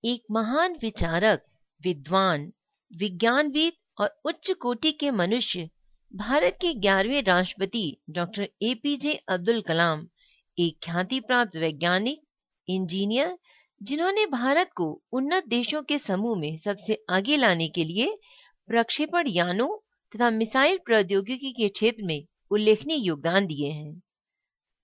एक महान विचारक, विद्वान, विज्ञानविद और उच्च कोटि के मनुष्य, भारत के 11वें राष्ट्रपति डॉक्टर एपीजे अब्दुल कलाम एक ख्याति प्राप्त वैज्ञानिक, इंजीनियर, जिन्होंने भारत को उन्नत देशों के समूह में सबसे आगे लाने के लिए प्रक्षेपण यानों तथा मिसाइल प्रौद्योगिकी के क्षेत्र में उल्लेखनीय योगदान दिए हैं।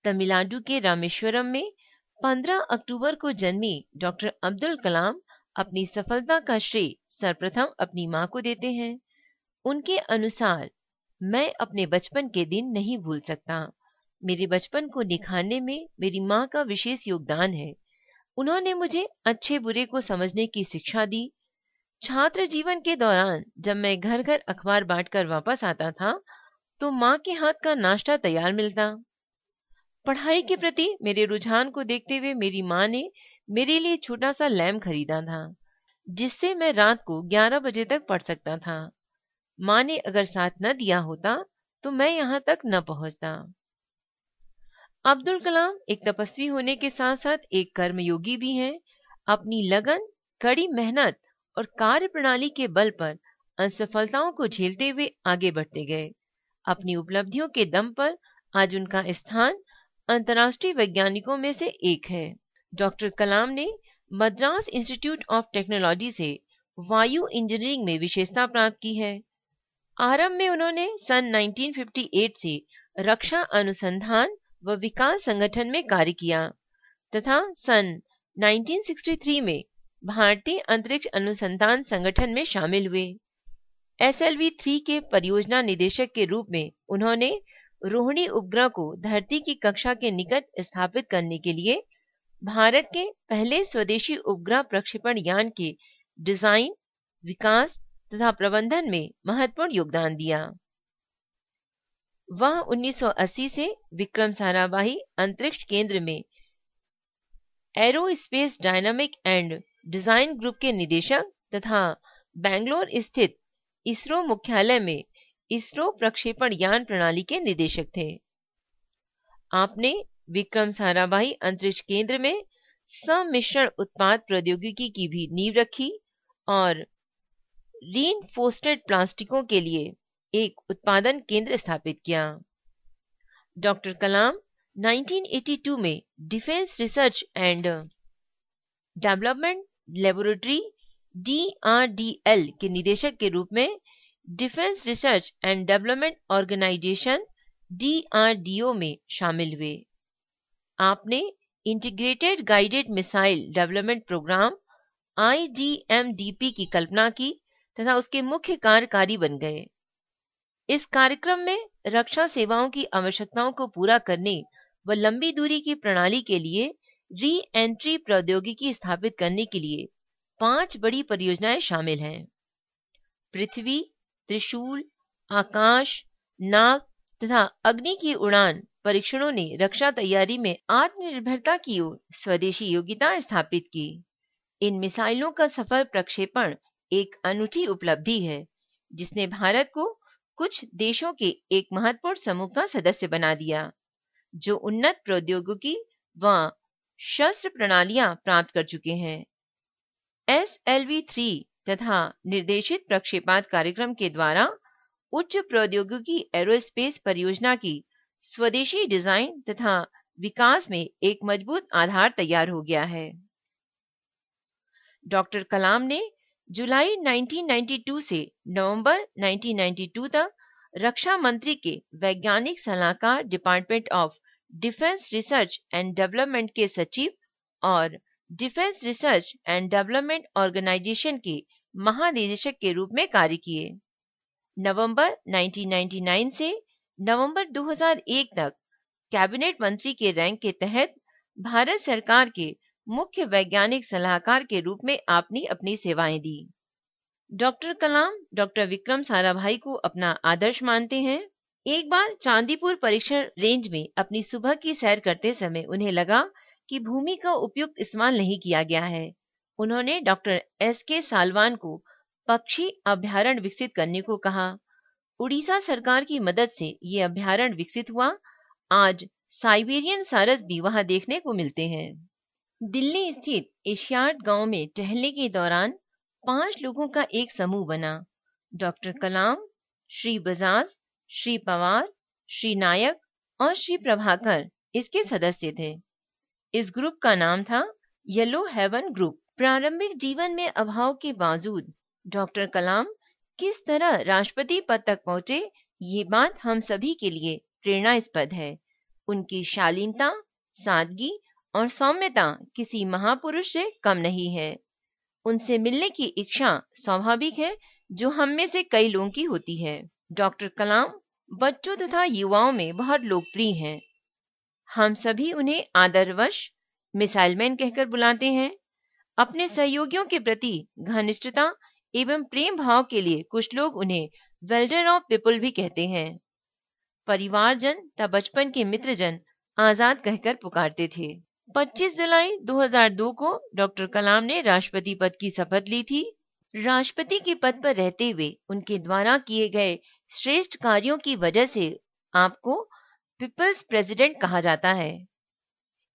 तमिलनाडु के रामेश्वरम में 15 अक्टूबर को जन्मे डॉक्टर अब्दुल कलाम अपनी सफलता का श्रेय सर्वप्रथम अपनी मां को देते हैं। उनके अनुसार, मैं अपने बचपन के दिन नहीं भूल सकता। मेरे बचपन को निखारने में मेरी मां का विशेष योगदान है। उन्होंने मुझे अच्छे बुरे को समझने की शिक्षा दी। छात्र जीवन के दौरान जब मैं घर घर अखबार बांटकर वापस आता था, तो मां के हाथ का नाश्ता तैयार मिलता। पढ़ाई के प्रति मेरे रुझान को देखते हुए मेरी मां ने मेरे लिए छोटा सा लैम्प खरीदा था, जिससे मैं रात को 11 बजे तक पढ़ सकता था। मां ने अगर साथ न दिया होता तो मैं यहाँ तक न पहुंचता। अब्दुल कलाम एक तपस्वी होने के साथ साथ एक कर्मयोगी भी हैं। अपनी लगन, कड़ी मेहनत और कार्य प्रणाली के बल पर असफलताओं को झेलते हुए आगे बढ़ते गए। अपनी उपलब्धियों के दम पर आज उनका स्थान अंतर्राष्ट्रीय वैज्ञानिकों में से एक है। डॉक्टर कलाम ने मद्रास इंस्टीट्यूट ऑफ टेक्नोलॉजी से वायु इंजीनियरिंग में विशेषता प्राप्त की है। आरंभ में उन्होंने सन 1958 से रक्षा अनुसंधान व विकास संगठन में कार्य किया तथा सन 1963 में भारतीय अंतरिक्ष अनुसंधान संगठन में शामिल हुए। SLV-3 के परियोजना निदेशक के रूप में उन्होंने रोहिणी उपग्रह को धरती की कक्षा के निकट स्थापित करने के लिए भारत के पहले स्वदेशी उपग्रह प्रक्षेपण यान के डिजाइन, विकास तथा प्रबंधन में महत्वपूर्ण योगदान दिया। वह 1980 से विक्रम साराभाई अंतरिक्ष केंद्र में aerospace dynamic and design group के निदेशक तथा बेंगलोर स्थित इसरो मुख्यालय में इसरो प्रक्षेपण यान प्रणाली के निदेशक थे। आपने विक्रम साराभाई अंतरिक्ष केंद्र में सम्मिश्रण उत्पाद प्रौद्योगिकी की भी नींव रखी और रीइंफोर्स्ड प्लास्टिकों के लिए एक उत्पादन केंद्र स्थापित किया। डॉक्टर कलाम 1982 में defence research and development laboratory DRDL के निदेशक के रूप में defence research and development organisation DRDO में शामिल हुए। आपने integrated guided missile development programme IGMDP की कल्पना की तथा उसके मुख्य कार्यकारी बन गए। इस कार्यक्रम में रक्षा सेवाओं की आवश्यकताओं को पूरा करने व लंबी दूरी की प्रणाली के लिए री एंट्री प्रौद्योगिकी स्थापित करने के लिए 5 बड़ी परियोजनाएं शामिल हैं। पृथ्वी, त्रिशूल, आकाश, नाग तथा अग्नि की उड़ान परीक्षणों ने रक्षा तैयारी में आत्मनिर्भरता की ओर स्वदेशी योग्यता स्थापित की। इन मिसाइलों का सफल प्रक्षेपण एक अनूठी उपलब्धि है, जिसने भारत को कुछ देशों के एक महत्वपूर्ण समूह का सदस्य बना दिया, जो उन्नत प्रौद्योगिकी व शस्त्र प्रणालियां प्राप्त कर चुके हैं। SLV-3 तथा निर्देशित प्रक्षेपात कार्यक्रम के द्वारा उच्च प्रौद्योगिकी एरोस्पेस परियोजना की स्वदेशी डिजाइन तथा विकास में एक मजबूत आधार तैयार हो गया है। डॉक्टर कलाम ने जुलाई 1992 से नवंबर 1992 तक रक्षा मंत्री के वैज्ञानिक सलाहकार department of defence research and development के सचिव और defence research and development organisation के महानिदेशक के रूप में कार्य किए। नवंबर 1999 से नवंबर 2001 तक कैबिनेट मंत्री के रैंक के तहत भारत सरकार के मुख्य वैज्ञानिक सलाहकार के रूप में आपने अपनी सेवाएं दी। डॉक्टर कलाम डॉक्टर विक्रम साराभाई को अपना आदर्श मानते हैं। एक बार चांदीपुर परीक्षण रेंज में अपनी सुबह की सैर करते समय उन्हें लगा कि भूमि का उपयुक्त इस्तेमाल नहीं किया गया है। उन्होंने डॉक्टर SK सालवान को पक्षी अभ्यारण्य विकसित करने को कहा। उड़ीसा सरकार की मदद से ये अभ्यारण्य विकसित हुआ। आज साइबेरियन सारस भी वहां देखने को मिलते हैं। दिल्ली स्थित एशियाड गांव में टहलने के दौरान 5 लोगों का एक समूह बना। डॉक्टर कलाम, श्री बजाज, श्री पवार, श्री नायक और श्री प्रभाकर इसके सदस्य थे। इस ग्रुप का नाम था येलो हेवन ग्रुप। प्रारंभिक जीवन में अभाव के बावजूद डॉक्टर कलाम किस तरह राष्ट्रपति पद तक पहुंचे, ये बात हम सभी के लिए प्रेरणास्पद है। उनकी शालीनता, सादगी और सौम्यता किसी महापुरुष से कम नहीं है। उनसे मिलने की इच्छा स्वाभाविक है, जो हम में से कई लोगों की होती है। डॉक्टर कलाम बच्चों तथा युवाओं में बहुत लोकप्रिय हैं। हम सभी उन्हें आदरवश मिसाइल मैन कहकर बुलाते हैं। अपने सहयोगियों के प्रति घनिष्ठता एवं प्रेम भाव के लिए कुछ लोग उन्हें वेल्डर ऑफ पीपल भी कहते हैं। परिवारजन तथा बचपन के मित्रजन आजाद कहकर पुकारते थे। 25 जुलाई 2002 को डॉक्टर कलाम ने राष्ट्रपति पद की शपथ ली थी। राष्ट्रपति के पद पर रहते हुए उनके द्वारा किए गए श्रेष्ठ कार्यों की वजह से आपको पीपल्स प्रेसिडेंट कहा जाता है।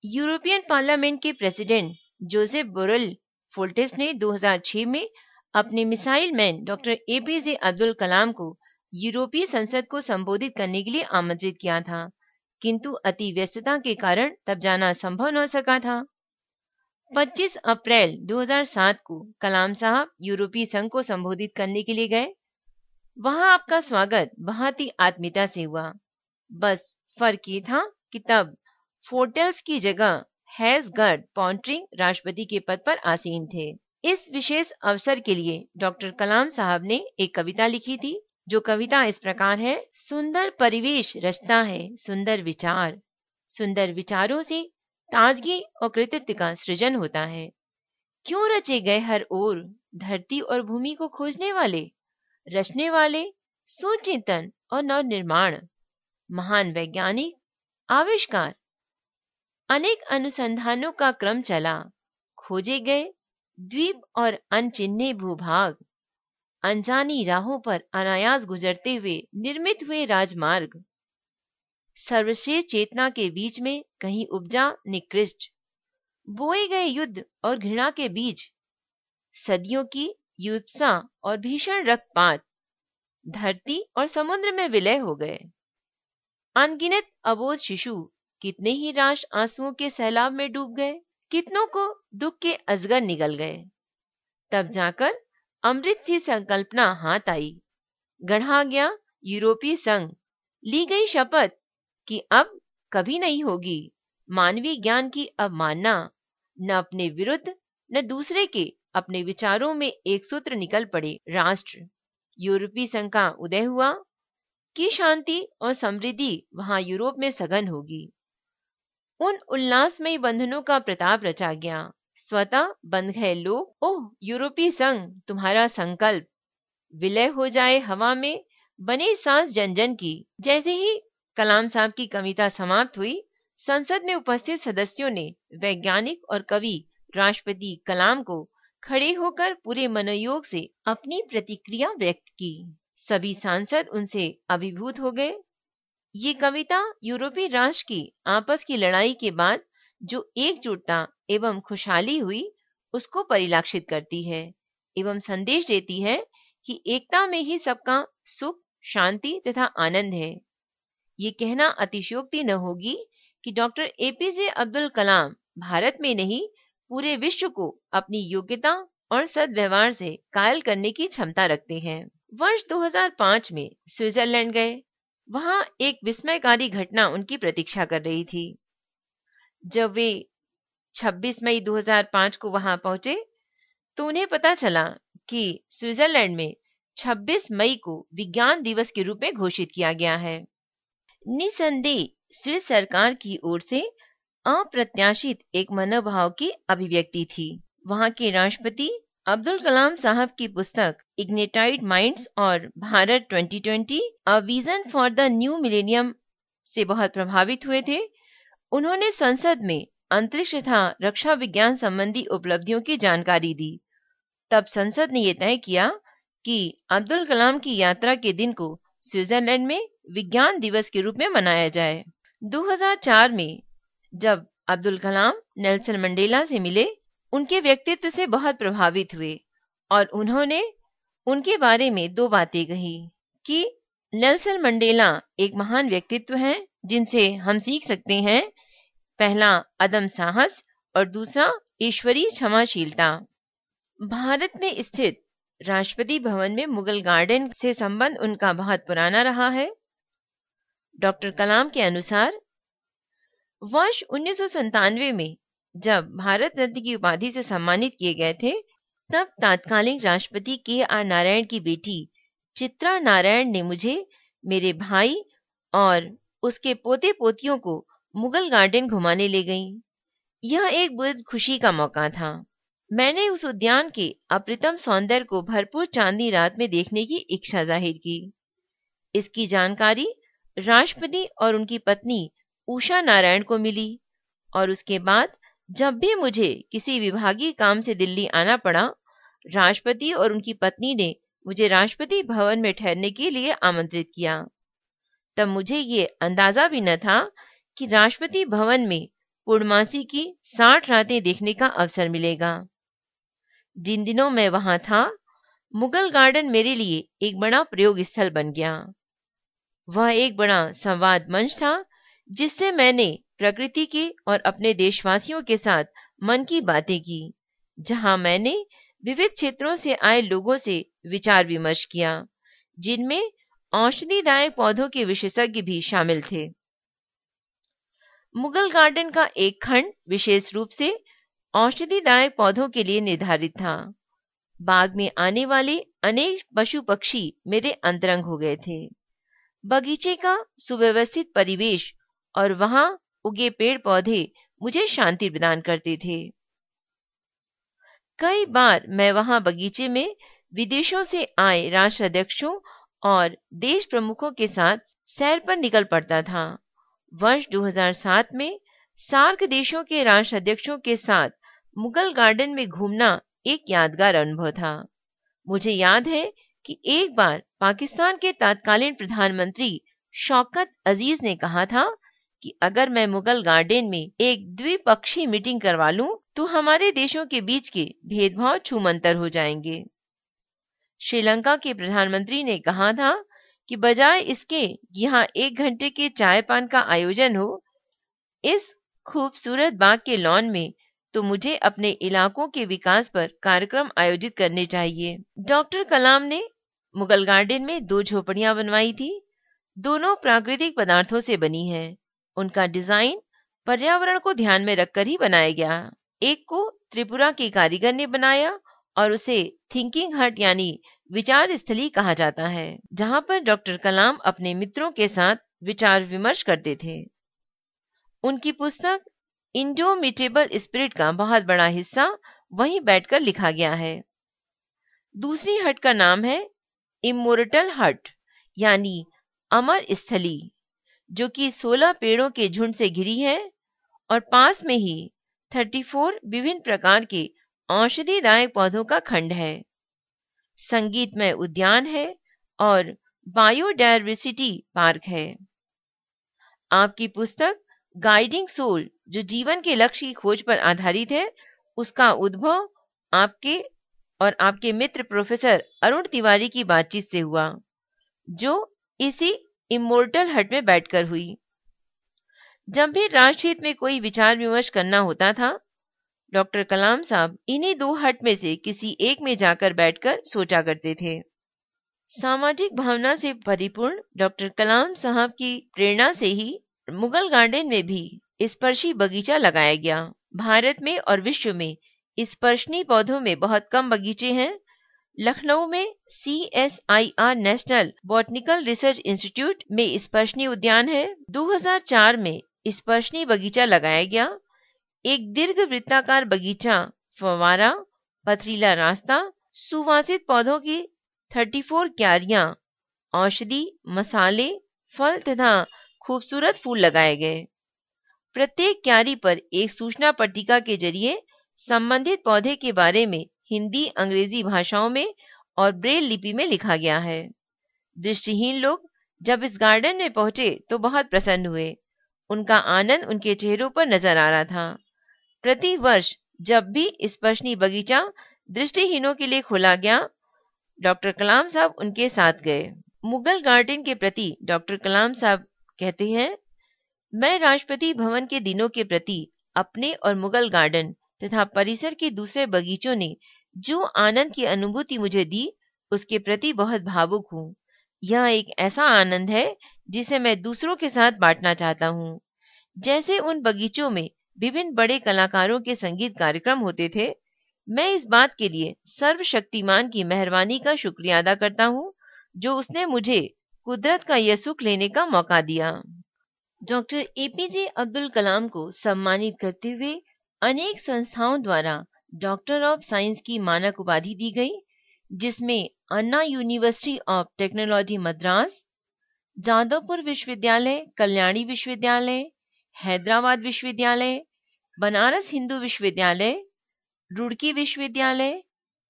यूरोपियन पार्लियामेंट के प्रेसिडेंट जोसेफ बोरेल फोर्टिस ने 2006 में अपने missile man doctor APJ Abdul Kalam को यूरोपीय संसद को संबोधित करने के लिए आमंत्रित किया था, किंतु अति व्यस्तता के कारण तब जाना संभव न सका था। 25 अप्रैल 2007 को कलाम साहब यूरोपीय संघ को संबोधित करने के लिए गए। वहां आपका स्वागत बहुत ही आत्मीयता से हुआ। बस फर्क ये था कि तब फोर्टेल्स की जगह हैजगर्ड पॉन्टिंग राष्ट्रपति के पद पर आसीन थे। इस विशेष अवसर के लिए डॉक्टर कलाम साहब ने एक कविता लिखी थी, जो कविता इस प्रकार है। सुंदर परिवेश रचता है सुंदर विचार, सुंदर विचारों से ताजगी और कृतित्व का सृजन होता है। क्यों रचे गए हर ओर धरती और भूमि को खोजने वाले, रचने वाले सुचिंतन और नव निर्माण, महान वैज्ञानिक आविष्कार। अनेक अनुसंधानों का क्रम चला, खोजे गए द्वीप और अनचिन्हे भूभाग, अनजानी राहों पर अनायास गुजरते हुए निर्मित हुए राजमार्ग। सर्वश्रेष्ठ चेतना के बीच में कहीं उपजा निकृष्ट, बोए गए युद्ध और घृणा के बीज, सदियों की युत्सा और भीषण रक्तपात धरती और समुद्र में विलय हो गए। अनगिनत अबोध शिशु कितने ही राष्ट्र आंसुओं के सैलाब में डूब गए, कितनों को दुख के अजगर निगल गए। तब जाकर अमृत सी संकल्पना हाथ आई, गढ़ा गया यूरोपीय संघ, ली गई शपथ कि अब कभी नहीं होगी मानवीय ज्ञान की अवमानना। न अपने विरुद्ध न दूसरे के, अपने विचारों में एक सूत्र निकल पड़े राष्ट्र। यूरोपीय संघ का उदय हुआ कि शांति और समृद्धि वहां यूरोप में सघन होगी। उन उल्लासमयी बंधनों का प्रताप रचा गया, स्वतः बंध गए लोग। ओह यूरोपीय संघ, तुम्हारा संकल्प विलय हो जाए हवा में, बने सांस जन जन की। जैसे ही कलाम साहब की कविता समाप्त हुई, संसद में उपस्थित सदस्यों ने वैज्ञानिक और कवि राष्ट्रपति कलाम को खड़े होकर पूरे मनोयोग से अपनी प्रतिक्रिया व्यक्त की। सभी सांसद उनसे अभिभूत हो गए। ये कविता यूरोपीय राष्ट्र की आपस की लड़ाई के बाद जो एकजुटता एवं खुशहाली हुई, उसको परिलक्षित करती है एवं संदेश देती है कि एकता में ही सबका सुख, शांति तथा आनंद है। ये कहना अतिशयोक्ति न होगी कि डॉक्टर एपीजे अब्दुल कलाम भारत में नहीं, पूरे विश्व को अपनी योग्यता और सद्व्यवहार से कायल करने की क्षमता रखते हैं। वर्ष 2005 में स्विट्जरलैंड गए। वहां एक विस्मयकारी घटना उनकी प्रतीक्षा कर रही थी। जब वे 26 मई 2005 को वहां पहुंचे तो उन्हें पता चला कि स्विट्जरलैंड में 26 मई को विज्ञान दिवस के रूप में घोषित किया गया है। निसंदेह स्विस सरकार की ओर से अप्रत्याशित एक मनोभाव की अभिव्यक्ति थी। वहां के राष्ट्रपति अब्दुल कलाम साहब की पुस्तक इग्निटाइड माइंड्स और Bharat 2020 a vision for the new millennium से बहुत प्रभावित हुए थे। उन्होंने संसद में अंतरिक्ष तथा रक्षा विज्ञान संबंधी उपलब्धियों की जानकारी दी। तब संसद ने यह तय किया कि अब्दुल कलाम की यात्रा के दिन को स्विट्जरलैंड में विज्ञान दिवस के रूप में मनाया जाए। 2004 में जब अब्दुल कलाम नेल्सन मंडेला से मिले, उनके व्यक्तित्व से बहुत प्रभावित हुए और उन्होंने उनके बारे में दो बातें कही कि नेल्सन मंडेला एक महान व्यक्तित्व हैं जिनसे हम सीख सकते हैं। पहला, अदम साहस और दूसरा, ईश्वरीय क्षमाशीलता। भारत में स्थित राष्ट्रपति भवन में मुगल गार्डन से संबंध उनका बहुत पुराना रहा है। डॉक्टर कलाम के अनुसार वर्ष 1997 में जब भारत रत्न की उपाधि से सम्मानित किए गए थे, तब तत्कालीन राष्ट्रपति KR नारायण की बेटी चित्रा नारायण ने मुझे, मेरे भाई और उसके पोते पोतियों को मुगल गार्डन घुमाने ले गईं। यह एक बेहद खुशी का मौका था। मैंने उस उद्यान के अप्रतिम सौंदर्य को भरपूर चांदनी रात में देखने की इच्छा जाहिर की। इसकी जानकारी राष्ट्रपति और उनकी पत्नी उषा नारायण को मिली और उसके बाद जब भी मुझे किसी विभागीय काम से दिल्ली आना पड़ा, राष्ट्रपति और उनकी पत्नी ने मुझे राष्ट्रपति भवन में ठहरने के लिए आमंत्रित किया। तब मुझे ये अंदाजा भी न था कि राष्ट्रपति भवन में पूर्णमासी की 60 रातें देखने का अवसर मिलेगा। जिन दिनों मैं वहां था, मुगल गार्डन मेरे लिए एक बड़ा प्रयोग स्थल बन गया। वह एक बड़ा संवाद मंच था जिससे मैंने प्रकृति के और अपने देशवासियों के साथ मन की बातें की, जहां मैंने विविध क्षेत्रों से आए लोगों से विचार विमर्श किया, जिनमें औषधिदायक पौधों के विशेषज्ञ भी शामिल थे। मुगल गार्डन का एक खंड विशेष रूप से औषधिदायक पौधों के लिए निर्धारित था। बाग में आने वाले अनेक पशु पक्षी मेरे अंतरंग हो गए थे। बगीचे का सुव्यवस्थित परिवेश और वहां उगे पेड़ पौधे मुझे शांति प्रदान करते थे। कई बार मैं वहां बगीचे में विदेशों से आए राष्ट्राध्यक्षों और देश प्रमुखों के साथ सैर पर निकल पड़ता था। वर्ष 2007 में सार्क देशों के राष्ट्राध्यक्षों के साथ मुगल गार्डन में घूमना एक यादगार अनुभव था। मुझे याद है कि एक बार पाकिस्तान के तत्कालीन प्रधानमंत्री शौकत अजीज ने कहा था कि अगर मैं मुगल गार्डन में एक द्विपक्षीय मीटिंग करवा लूं तो हमारे देशों के बीच के भेदभाव छूमंतर हो जाएंगे। श्रीलंका के प्रधानमंत्री ने कहा था कि बजाय इसके यहाँ 1 घंटे के चाय पान का आयोजन हो इस खूबसूरत बाग के लॉन में, तो मुझे अपने इलाकों के विकास पर कार्यक्रम आयोजित करने चाहिए। डॉक्टर कलाम ने मुगल गार्डन में 2 झोपड़ियां बनवाई थी। दोनों प्राकृतिक पदार्थों से बनी है। उनका डिजाइन पर्यावरण को ध्यान में रखकर ही बनाया गया। एक को त्रिपुरा के कारीगर ने बनाया और उसे थिंकिंग हट यानी विचार स्थली कहा जाता है, जहां पर डॉक्टर कलाम अपने मित्रों के साथ विचार विमर्श करते थे। उनकी पुस्तक इंडोमिटेबल स्पिरिट का बहुत बड़ा हिस्सा वहीं बैठकर लिखा गया है। दूसरी हट का नाम है इमोर्टल हट यानी अमर स्थली, जो कि 16 पेड़ों के झुंड से घिरी है और पास में ही 34 विभिन्न प्रकार के औषधिदायक पौधों का खंड है। संगीतमय उद्यान है और बायोडायवर्सिटी पार्क है। आपकी पुस्तक गाइडिंग सोल, जो जीवन के लक्ष्य की खोज पर आधारित है, उसका उद्भव आपके और आपके मित्र प्रोफेसर अरुण तिवारी की बातचीत से हुआ, जो इसी इमोर्टल हट में बैठकर हुई। जब भी राष्ट्रहित में कोई विचार विमर्श करना होता था, डॉक्टर कलाम साहब इन्हीं 2 हट में से किसी एक में जाकर बैठकर सोचा करते थे। सामाजिक भावना से परिपूर्ण डॉक्टर कलाम साहब की प्रेरणा से ही मुगल गार्डन में भी स्पर्शी बगीचा लगाया गया। भारत में और विश्व में स्पर्शनीय पौधों में बहुत कम बगीचे हैं। लखनऊ में CSIR national botanical research institute में स्पर्शनीय उद्यान है। 2004 में स्पर्शनीय बगीचा लगाया गया। एक दीर्घ वृत्ताकार बगीचा, फव्वारा, पथरीला रास्ता, सुवासित पौधों की 34 क्यारियां, औषधि, मसाले, फल तथा खूबसूरत फूल लगाए गए। प्रत्येक क्यारी पर एक सूचना पट्टिका के जरिए संबंधित पौधे के बारे में हिंदी, अंग्रेजी भाषाओं में और ब्रेल लिपि में लिखा गया है। दृष्टिहीन लोग जब इस गार्डन में पहुंचे तो बहुत प्रसन्न हुए उनका आनंद उनके चेहरों पर नजर आ रहा था। प्रति वर्ष जब भी स्पर्शनी बगीचा दृष्टिहीनों के लिए खोला गया, डॉक्टर कलाम साहब उनके साथ गए। मुगल गार्डन के प्रति डॉक्टर कलाम साहब कहते हैं, मैं राष्ट्रपति भवन के दिनों के प्रति अपने और मुगल गार्डन तथा परिसर के दूसरे बगीचों ने जो आनंद की अनुभूति मुझे दी, उसके प्रति बहुत भावुक हूँ। यह एक ऐसा आनंद है जिसे मैं दूसरों के साथ बांटना चाहता हूँ। जैसे उन बगीचों में विभिन्न बड़े कलाकारों के संगीत कार्यक्रम होते थे, मैं इस बात के लिए सर्वशक्तिमान की मेहरबानी का शुक्रिया अदा करता हूँ जो उसने मुझे कुदरत का यह सुख लेने का मौका दिया। डॉक्टर एपीजे अब्दुल कलाम को सम्मानित करते हुए अनेक संस्थाओं द्वारा डॉक्टर ऑफ साइंस की मानक उपाधि दी गई, जिसमें Anna university of technology Madras, Jadavpur विश्वविद्यालय, कल्याणी विश्वविद्यालय, हैदराबाद विश्वविद्यालय, बनारस हिंदू विश्वविद्यालय, रुड़की विश्वविद्यालय,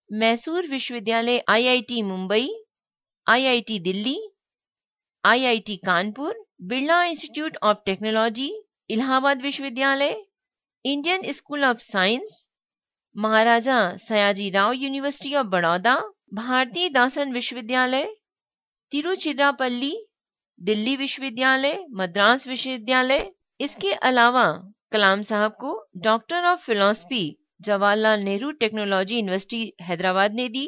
मैसूर विश्वविद्यालय, IIT Mumbai, IIT Delhi, IIT Kanpur, Birla institute of technology, Allahabad विश्वविद्यालय, Indian school of science, Maharaja Sayaji Rao university of Baroda, Bharathidasan विश्वविद्यालय, तिरुचिरापल्ली, दिल्ली विश्वविद्यालय, मद्रास विश्वविद्यालय। इसके अलावा कलाम साहब को doctor of philosophy Jawaharlal Nehru technology university Hyderabad ने दी।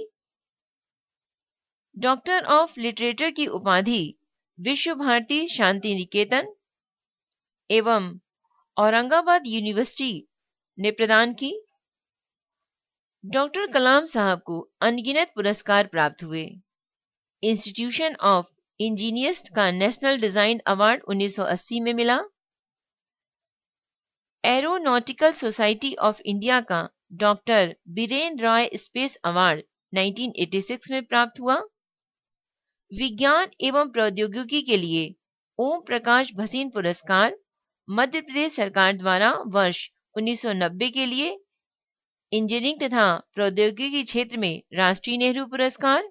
डॉक्टर ऑफ लिटरेचर की उपाधि विश्व भारती शांति निकेतन एवं औरंगाबाद यूनिवर्सिटी ने प्रदान की। डॉक्टर कलाम साहब को अनगिनत पुरस्कार प्राप्त हुए। इंस्टीट्यूशन ऑफ इंजीनियर्स का नेशनल डिजाइन अवार्ड 1980 में मिला। एरोनॉटिकल सोसाइटी ऑफ इंडिया का doctor Biren Roy space award 1986 में प्राप्त हुआ। विज्ञान एवं प्रौद्योगिकी के लिए ओम प्रकाश भसीन पुरस्कार मध्य प्रदेश सरकार द्वारा वर्ष 1990 के लिए, इंजीनियरिंग तथा प्रौद्योगिकी क्षेत्र में राष्ट्रीय नेहरू पुरस्कार,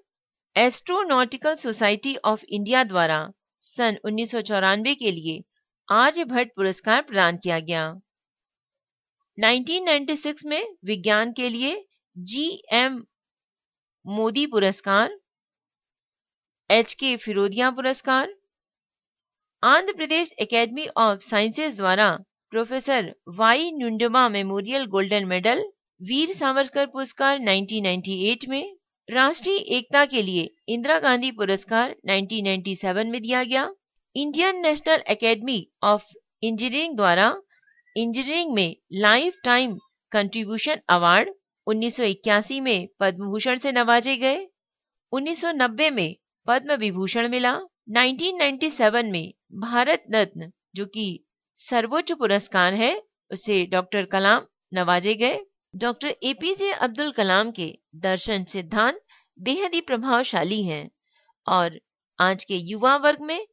एस्ट्रोनॉटिकल सोसाइटी ऑफ इंडिया द्वारा सन 1994 के लिए आर्यभट्ट पुरस्कार प्रदान किया गया। 1996 में विज्ञान के लिए जी.एम. मोदी पुरस्कार, एच.के. फिरोदिया पुरस्कार, Andhra Pradesh academy of sciences द्वारा professor Y Nayudamma memorial golden medal, Veer Savarkar पुरस्कार 1998 में, राष्ट्रीय एकता के लिए इंदिरा गांधी पुरस्कार 1997 में दिया गया। Indian national academy of engineering द्वारा इंजीनियरिंग में लाइफ टाइम कंट्रीब्यूशन अवार्ड 1981 में पद्म भूषण से नवाजे गए। 1990 में पद्म विभूषण मिला। 1997 में भारत रत्न, जो कि सर्वोच्च पुरस्कार है, उसे डॉक्टर कलाम नवाजे गए। डॉक्टर एपीजे अब्दुल कलाम के दर्शन सिद्धांत बेहद ही प्रभावशाली हैं और आज के युवा वर्ग में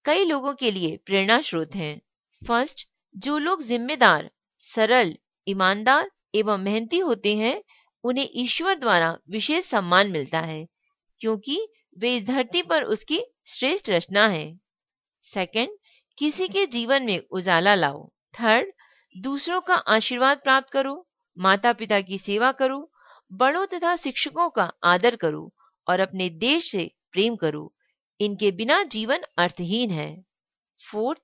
कई लोगों के लिए प्रेरणा स्रोत हैं। फर्स्ट, जो लोग जिम्मेदार, सरल, ईमानदार एवं मेहनती होते हैं, उन्हें ईश्वर द्वारा विशेष सम्मान मिलता है क्योंकि वे इस धरती पर उसकी श्रेष्ठ रचना है। सेकंड, किसी के जीवन में उजाला लाओ। थर्ड, दूसरों का आशीर्वाद प्राप्त करो, माता पिता की सेवा करो, बड़ों तथा शिक्षकों का आदर करो और अपने देश से प्रेम करो। इनके बिना जीवन अर्थहीन है। फोर्थ,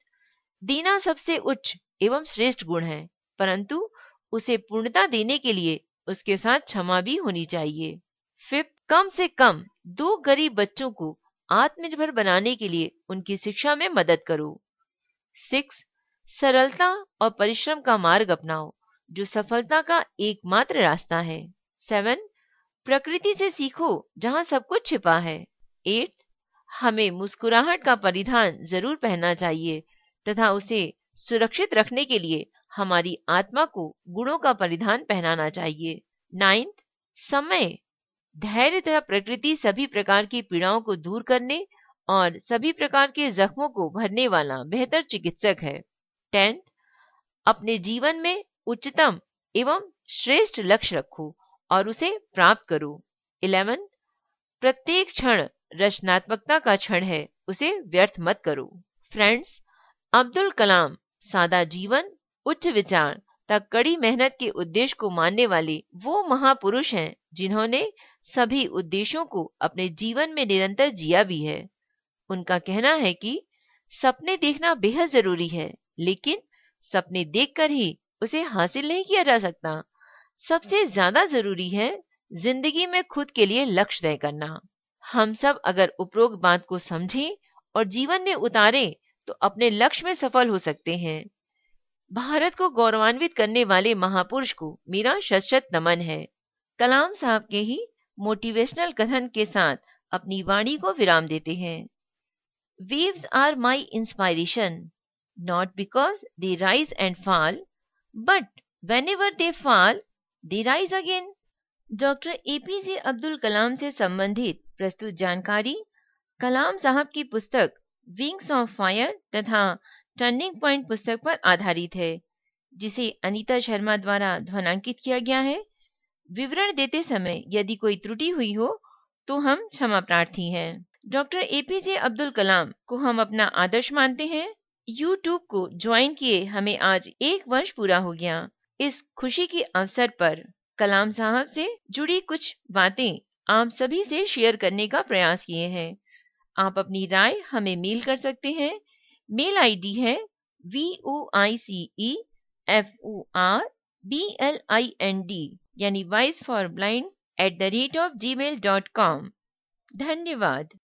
देना सबसे उच्च एवं श्रेष्ठ गुण है, परंतु उसे पूर्णता देने के लिए उसके साथ क्षमा भी होनी चाहिए। फिफ्थ, कम से कम 2 गरीब बच्चों को आत्मनिर्भर बनाने के लिए उनकी शिक्षा में मदद करो। 6, सरलता और परिश्रम का मार्ग अपनाओ जो सफलता का एकमात्र रास्ता है। 7, प्रकृति से सीखो जहां सब कुछ छिपा है। 8, हमें मुस्कुराहट का परिधान जरूर पहनना चाहिए तथा उसे सुरक्षित रखने के लिए हमारी आत्मा को गुणों का परिधान पहनाना चाहिए। 9, समय, धैर्य तथा प्रकृति सभी प्रकार की पीड़ाओं को दूर करने और सभी प्रकार के जख्मों को भरने वाला बेहतर चिकित्सक है। 10, अपने जीवन में उच्चतम एवं श्रेष्ठ लक्ष्य रखो और उसे प्राप्त करो। 11, प्रत्येक क्षण रचनात्मकता का क्षण है, उसे व्यर्थ मत करो। फ्रेंड्स, अब्दुल कलाम सादा जीवन, उच्च विचार तक कड़ी मेहनत के उद्देश्य को मानने वाले वो महापुरुष हैं जिन्होंने सभी उद्देश्यों को अपने जीवन में निरंतर जिया भी है। उनका कहना है कि सपने देखना बेहद जरूरी है, लेकिन सपने देखकर ही उसे हासिल नहीं किया जा सकता। सबसे ज्यादा जरूरी है जिंदगी में खुद के लिए लक्ष्य तय करना। हम सब अगर उपरोक्त बात को समझें और जीवन में उतारें तो अपने लक्ष्य में सफल हो सकते हैं। भारत को गौरवान्वित करने वाले महापुरुष को मेरा शत नमन है। कलाम साहब के ही मोटिवेशनल कथन के साथ अपनी वाणी को विराम देते हैं। Waves are my inspiration, not because they rise and fall, but whenever they fall, they rise again. Doctor APJ Abdul Kalam से संबंधित प्रस्तुत जानकारी कलाम साहब की पुस्तक विंग्स ऑफ फायर तथा टर्निंग पॉइंट पुस्तक पर आधारित है, जिसे अनीता शर्मा द्वारा ध्वनांकित किया गया है। विवरण देते समय यदि कोई त्रुटि हुई हो तो हम क्षमा प्रार्थी हैं। डॉक्टर एपीजे अब्दुल कलाम को हम अपना आदर्श मानते हैं। यूट्यूब को ज्वाइन किए हमें आज 1 वर्ष पूरा हो गया। इस खुशी के अवसर पर कलाम साहब से जुड़ी कुछ बातें आप सभी से शेयर करने का प्रयास किए हैं। आप अपनी राय हमें मेल कर सकते हैं। मेल आईडी है voiceforblind यानी वॉइस फॉर ब्लाइंड @gmail.com। धन्यवाद।